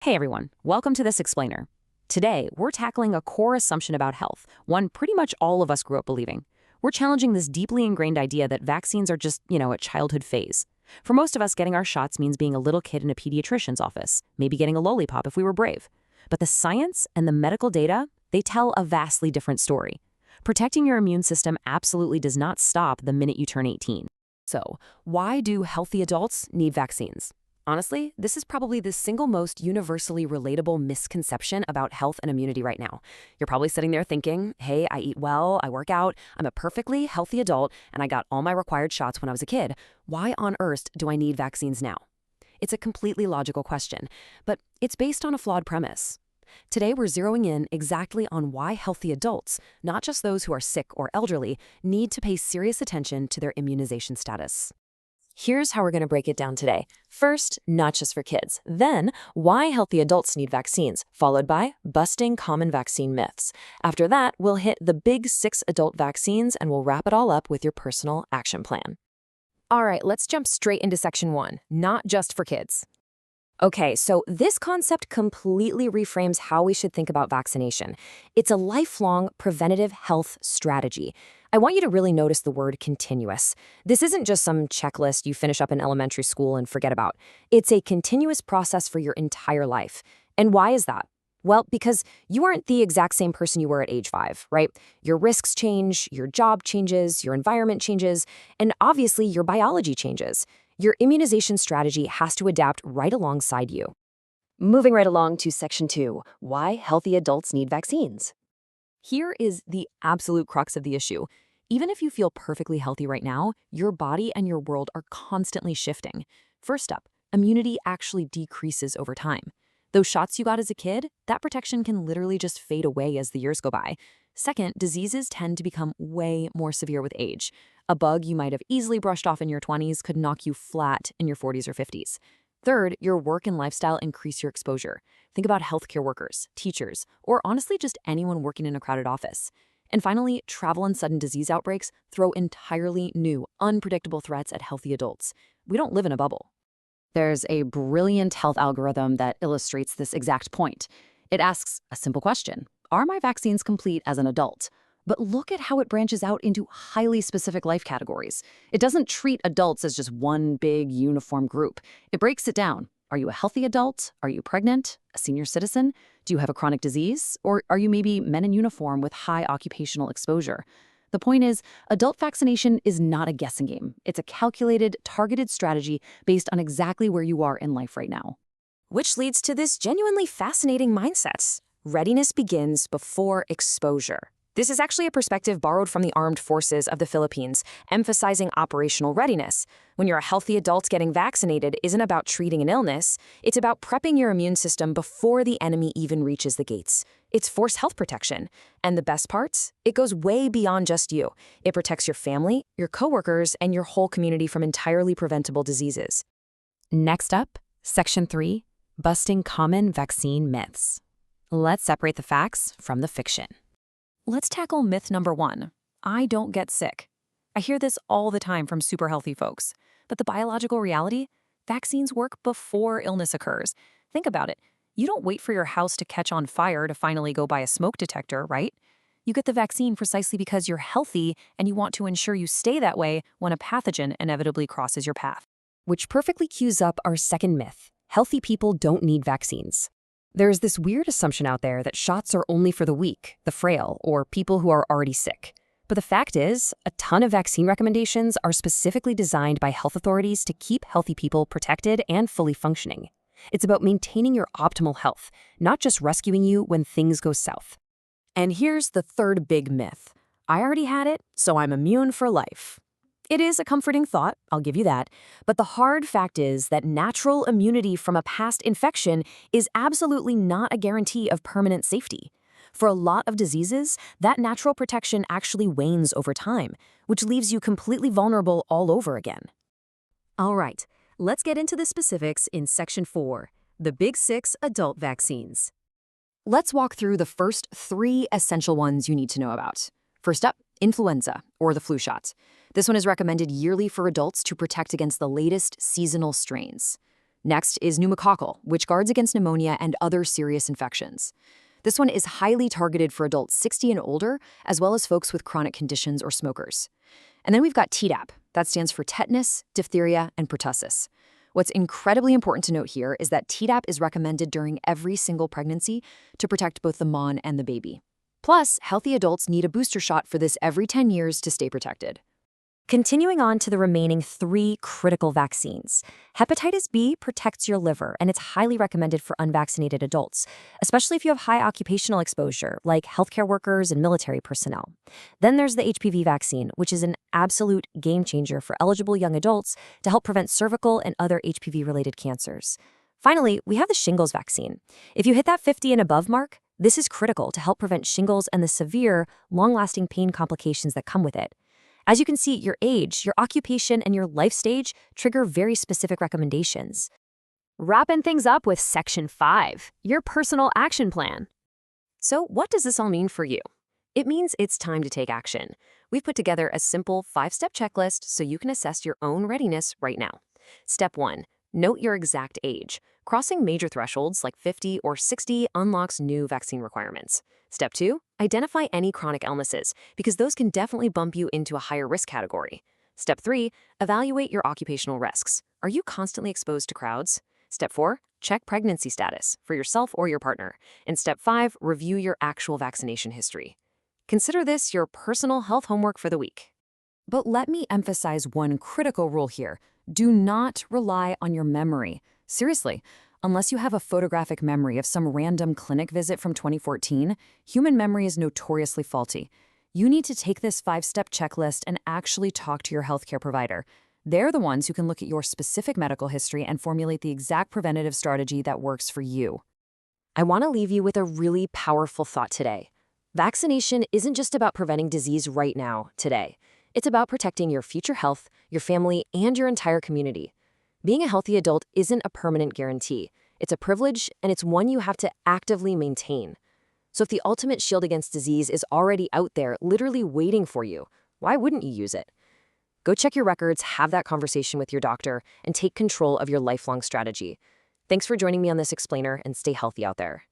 Hey everyone, welcome to this explainer. Today, we're tackling a core assumption about health, one pretty much all of us grew up believing. We're challenging this deeply ingrained idea that vaccines are just, a childhood phase. For most of us, getting our shots means being a little kid in a pediatrician's office, maybe getting a lollipop if we were brave. But the science and the medical data, they tell a vastly different story. Protecting your immune system absolutely does not stop the minute you turn 18. So, why do healthy adults need vaccines? Honestly, this is probably the single most universally relatable misconception about health and immunity right now. You're probably sitting there thinking, hey, I eat well, I work out, I'm a perfectly healthy adult, and I got all my required shots when I was a kid. Why on earth do I need vaccines now? It's a completely logical question, but it's based on a flawed premise. Today, we're zeroing in exactly on why healthy adults, not just those who are sick or elderly, need to pay serious attention to their immunization status. Here's how we're going to break it down today. First, not just for kids. Then, why healthy adults need vaccines, followed by busting common vaccine myths. After that, we'll hit the big 6 adult vaccines and we'll wrap it all up with your personal action plan. All right, let's jump straight into section 1, not just for kids. Okay, so this concept completely reframes how we should think about vaccination. It's a lifelong preventative health strategy. I want you to really notice the word continuous. This isn't just some checklist you finish up in elementary school and forget about. It's a continuous process for your entire life. And why is that? Well, because you aren't the exact same person you were at age 5, right? Your risks change, your job changes, your environment changes, and obviously your biology changes. Your immunization strategy has to adapt right alongside you. Moving right along to section 2, why healthy adults need vaccines. Here is the absolute crux of the issue. Even if you feel perfectly healthy right now, your body and your world are constantly shifting. First up, immunity actually decreases over time. Those shots you got as a kid, that protection can literally just fade away as the years go by. Second, diseases tend to become way more severe with age. A bug you might have easily brushed off in your 20s could knock you flat in your 40s or 50s. Third, your work and lifestyle increase your exposure. Think about healthcare workers, teachers, or honestly just anyone working in a crowded office. And finally, travel and sudden disease outbreaks throw entirely new, unpredictable threats at healthy adults. We don't live in a bubble. There's a brilliant health algorithm that illustrates this exact point. It asks a simple question: are my vaccines complete as an adult? But look at how it branches out into highly specific life categories. It doesn't treat adults as just one big uniform group. It breaks it down. Are you a healthy adult? Are you pregnant? A senior citizen? Do you have a chronic disease? Or are you maybe men in uniform with high occupational exposure? The point is, adult vaccination is not a guessing game. It's a calculated, targeted strategy based on exactly where you are in life right now. Which leads to this genuinely fascinating mindset. Readiness begins before exposure. This is actually a perspective borrowed from the armed forces of the Philippines, emphasizing operational readiness. When you're a healthy adult, getting vaccinated isn't about treating an illness. It's about prepping your immune system before the enemy even reaches the gates. It's forced health protection. And the best parts? It goes way beyond just you. It protects your family, your coworkers, and your whole community from entirely preventable diseases. Next up, Section 3, busting common vaccine myths. Let's separate the facts from the fiction. Let's tackle myth number 1. I don't get sick. I hear this all the time from super healthy folks. But the biological reality? Vaccines work before illness occurs. Think about it. You don't wait for your house to catch on fire to finally go buy a smoke detector, right? You get the vaccine precisely because you're healthy and you want to ensure you stay that way when a pathogen inevitably crosses your path. Which perfectly cues up our second myth. Healthy people don't need vaccines. There's this weird assumption out there that shots are only for the weak, the frail, or people who are already sick. But the fact is, a ton of vaccine recommendations are specifically designed by health authorities to keep healthy people protected and fully functioning. It's about maintaining your optimal health, not just rescuing you when things go south. And here's the third big myth. I already had it, so I'm immune for life. It is a comforting thought, I'll give you that, but the hard fact is that natural immunity from a past infection is absolutely not a guarantee of permanent safety. For a lot of diseases, that natural protection actually wanes over time, which leaves you completely vulnerable all over again. All right, let's get into the specifics in Section 4, the Big 6 adult vaccines. Let's walk through the first 3 essential ones you need to know about. First up, influenza, or the flu shot. This one is recommended yearly for adults to protect against the latest seasonal strains. Next is pneumococcal, which guards against pneumonia and other serious infections. This one is highly targeted for adults 60 and older, as well as folks with chronic conditions or smokers. And then we've got Tdap. That stands for tetanus, diphtheria, and pertussis. What's incredibly important to note here is that Tdap is recommended during every single pregnancy to protect both the mom and the baby. Plus, healthy adults need a booster shot for this every 10 years to stay protected. Continuing on to the remaining 3 critical vaccines. Hepatitis B protects your liver, and it's highly recommended for unvaccinated adults, especially if you have high occupational exposure, like healthcare workers and military personnel. Then there's the HPV vaccine, which is an absolute game changer for eligible young adults to help prevent cervical and other HPV-related cancers. Finally, we have the shingles vaccine. If you hit that 50 and above mark, this is critical to help prevent shingles and the severe, long-lasting pain complications that come with it. As you can see, your age, your occupation, and your life stage trigger very specific recommendations. Wrapping things up with Section 5, your personal action plan. So what does this all mean for you? It means it's time to take action. We've put together a simple 5-step checklist so you can assess your own readiness right now. Step 1, note your exact age. Crossing major thresholds like 50 or 60 unlocks new vaccine requirements. Step 2, identify any chronic illnesses, because those can definitely bump you into a higher risk category. Step 3, evaluate your occupational risks. Are you constantly exposed to crowds? Step 4, check pregnancy status for yourself or your partner. And Step 5, review your actual vaccination history. Consider this your personal health homework for the week. But let me emphasize one critical rule here. Do not rely on your memory. Seriously, unless you have a photographic memory of some random clinic visit from 2014, human memory is notoriously faulty. You need to take this 5-step checklist and actually talk to your healthcare provider. They're the ones who can look at your specific medical history and formulate the exact preventative strategy that works for you. I want to leave you with a really powerful thought today. Vaccination isn't just about preventing disease right now, today. It's about protecting your future health, your family, and your entire community. Being a healthy adult isn't a permanent guarantee. It's a privilege, and it's one you have to actively maintain. So if the ultimate shield against disease is already out there, literally waiting for you, why wouldn't you use it? Go check your records, have that conversation with your doctor, and take control of your lifelong strategy. Thanks for joining me on this explainer, and stay healthy out there.